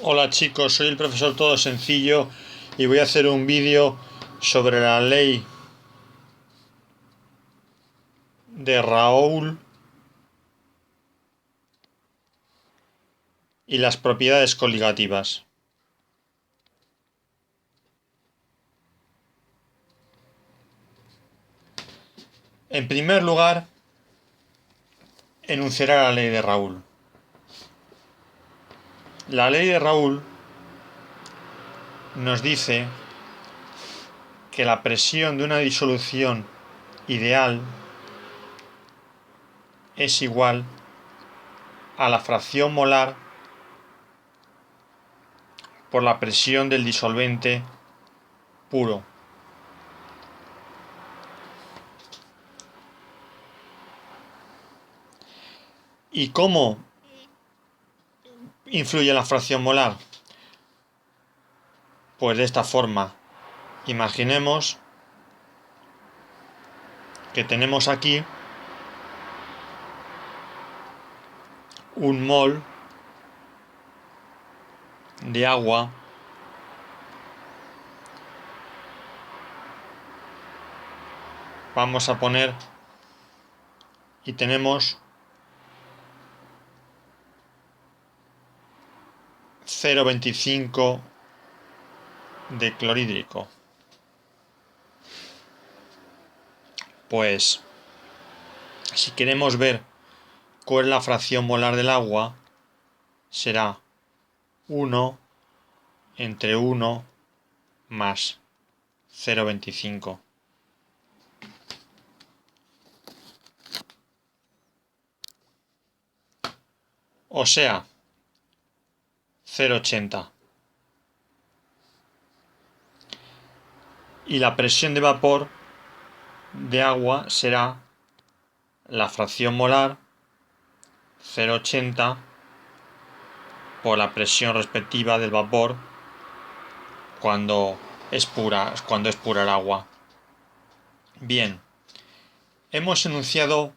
Hola chicos, soy el profesor Todo Sencillo y voy a hacer un vídeo sobre la ley de Raoul y las propiedades coligativas. En primer lugar, enunciaré la ley de Raoul. La ley de Raoul nos dice que la presión de una disolución ideal es igual a la fracción molar por la presión del disolvente puro. ¿Y cómo influye la fracción molar? Pues de esta forma. Imaginemos que tenemos aquí un mol de agua vamos a poner y tenemos 0,25 de clorhídrico. Pues si queremos ver cuál es la fracción molar del agua, será 1 entre 1 más 0,25. O sea, 0,80. Y la presión de vapor de agua será la fracción molar 0,80 por la presión respectiva del vapor cuando es pura el agua. Bien, hemos enunciado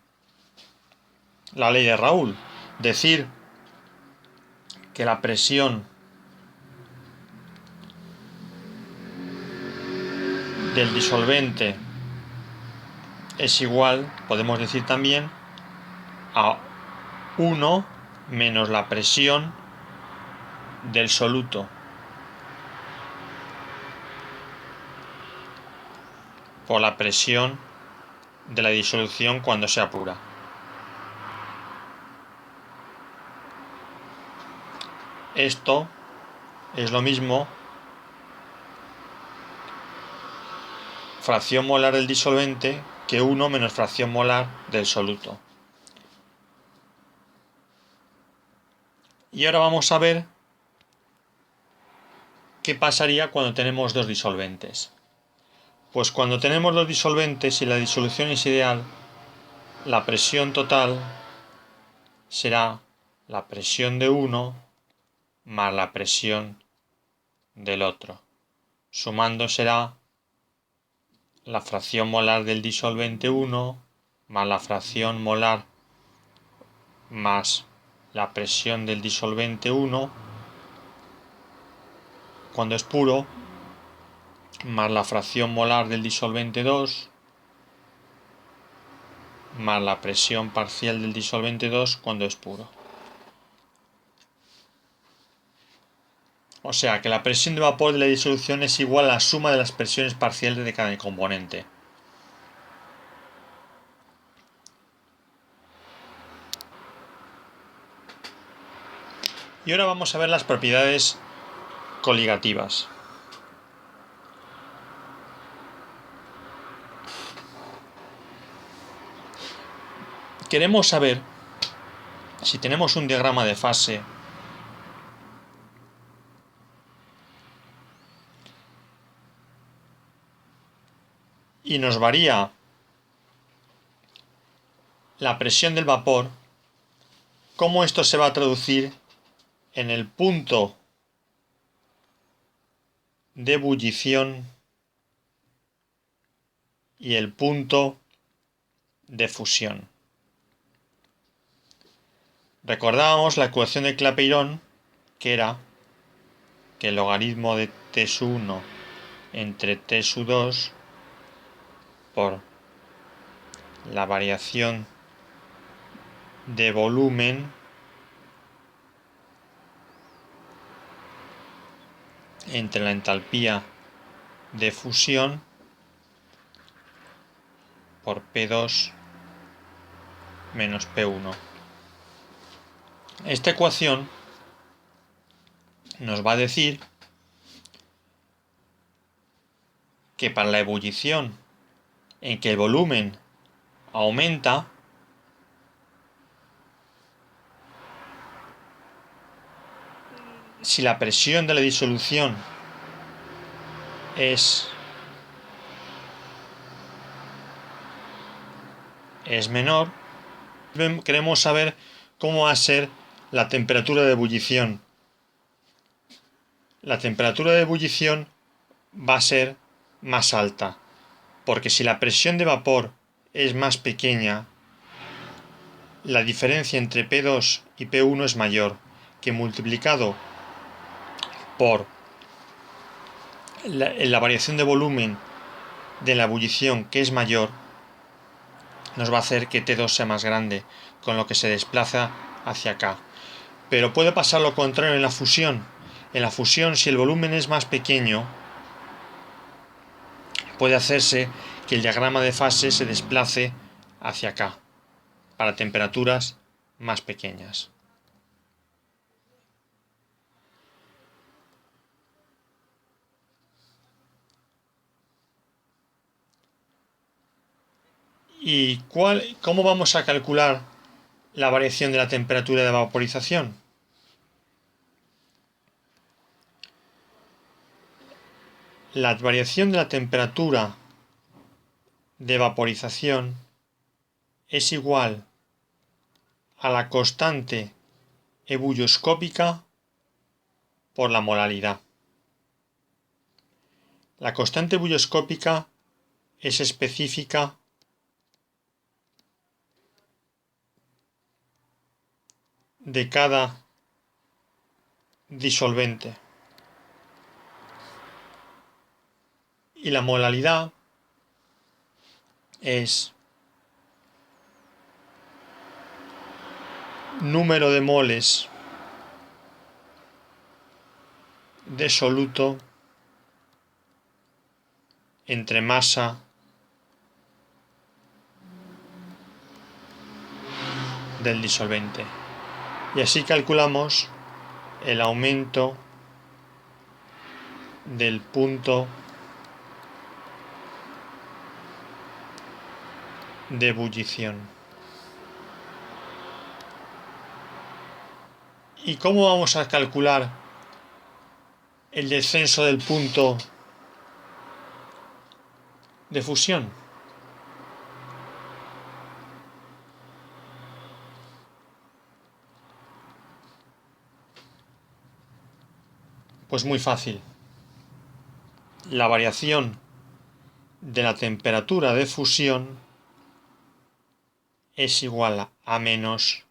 la ley de Raoul, decir que la presión del disolvente es igual, podemos decir también, a 1 menos la presión del soluto por la presión de la disolución cuando sea pura. Esto es lo mismo fracción molar del disolvente que 1 menos fracción molar del soluto. Y ahora vamos a ver qué pasaría cuando tenemos dos disolventes. Pues cuando tenemos dos disolventes y la disolución es ideal, la presión total será la presión de uno más la presión del otro. Sumando será la fracción molar del disolvente 1 más la fracción molar más la presión del disolvente 1 cuando es puro más la fracción molar del disolvente 2 más la presión parcial del disolvente 2 cuando es puro. O sea que la presión de vapor de la disolución es igual a la suma de las presiones parciales de cada componente. Y ahora vamos a ver las propiedades coligativas. Queremos saber si tenemos un diagrama de fase y nos varía la presión del vapor, cómo esto se va a traducir en el punto de ebullición y el punto de fusión. Recordábamos la ecuación de Clapeyron, que era que el logaritmo de T1 entre T2 por la variación de volumen entre la entalpía de fusión por P2 menos P1. Esta ecuación nos va a decir que para la ebullición en que el volumen aumenta, si la presión de la disolución es menor, queremos saber cómo va a ser la temperatura de ebullición. La temperatura de ebullición va a ser más alta, porque si la presión de vapor es más pequeña, la diferencia entre P2 y P1 es mayor, que multiplicado por la variación de volumen de la ebullición, que es mayor, nos va a hacer que T2 sea más grande, con lo que se desplaza hacia acá. Pero puede pasar lo contrario en la fusión. En la fusión, si el volumen es más pequeño, puede hacerse que el diagrama de fase se desplace hacia acá, para temperaturas más pequeñas. ¿Y cómo vamos a calcular la variación de la temperatura de vaporización? La variación de la temperatura de vaporización es igual a la constante ebulloscópica por la molaridad. La constante ebulloscópica es específica de cada disolvente. Y la molaridad es número de moles de soluto entre masa del disolvente. Y así calculamos el aumento del punto de ebullición. ¿Y cómo vamos a calcular el descenso del punto de fusión? Pues muy fácil. La variación de la temperatura de fusión es igual a menos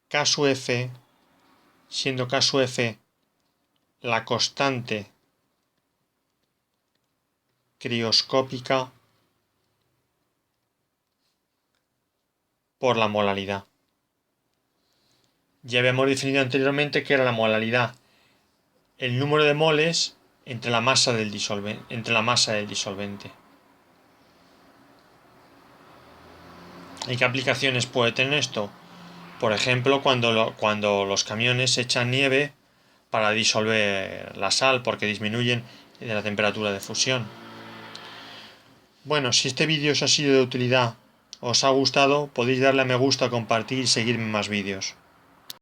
K sub F, siendo K sub F la constante crioscópica por la molaridad. Ya habíamos definido anteriormente que era la molaridad, el número de moles entre la masa del disolvente. ¿Y qué aplicaciones puede tener esto? Por ejemplo, cuando los camiones echan nieve para disolver la sal, porque disminuyen la temperatura de fusión. Bueno, si este vídeo os ha sido de utilidad, os ha gustado, podéis darle a me gusta, compartir y seguirme en más vídeos.